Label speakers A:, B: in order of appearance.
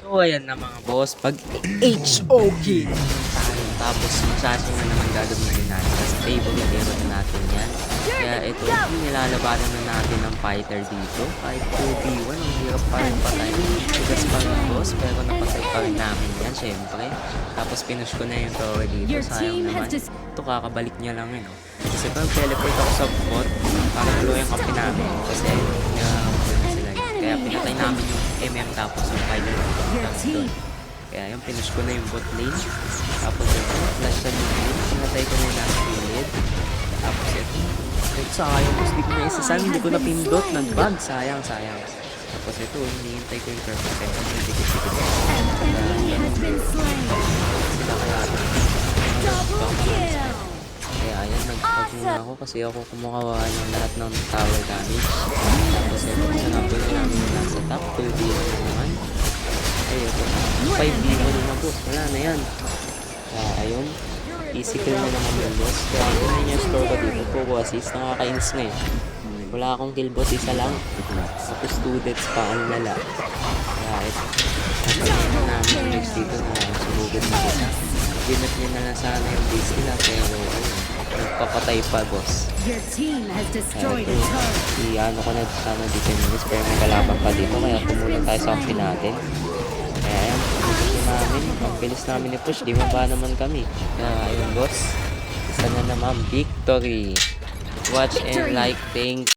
A: So ayan na mga boss, pag HOK tayo, tapos massassin na naman gagamitin natin kasi favorite hero na natin yan. Kaya ito, nilalabanan na natin ng fighter dito. Kahit 2v1, ang hirap pa rin patay. Tigas pa rin boss, pero napatay pa rin namin yan syempre. Tapos pinush ko na yung tower dito, sayang naman. Ito kakabalik niya lang yun. Kasi pag teleport ako sa bot, parang blow yung kampi namin. Kasi sila yun. Kaya pinatay namin yung MM tapos yung fighter doon. Kaya yung pinush ko na yung bot lane. Tapos ito, flash sa mid lane. Pinatay ko na yung last kilid. Tapos ito, sayang. Tapos di ko na isasan, hindi ko na pindot. Nag-bug, sayang. Tapos ito, hinihintay ko yung perfect time. Hindi dikit-dikit. Sila kaya kaya ayan, nag-pause muna ako kasi ako kumukawa ng lahat ng tower damage. Tapos ito, sinabot namin yung nasa top. 2v1 na naman. Ay, ito. 5v1 na boss. Wala na yan. Kaya ayun. Easy kill na naman yung boss. Kaya ano na yung score ko dito. Puro assist. Nakakainis na eh. Wala akong kill boss. Isa lang. Tapos 2 deaths pa. Ang lala. Kaya ito. Sasabihin na namin yung base dito na sumugod na isa. Ginat niya na lang sana yung base nila. Pero ayun. Nagpapatay pa boss. Kaya ito. I-ano ko na sana dito minutes. Pero may kalaban pa dito. Kaya tumulong tayo sa kampi natin. Kaya ayan, push namin. Ang bilis namin i-push, di ba naman kami. Kaya ayun boss, isa na naman victory. Watch and like, thank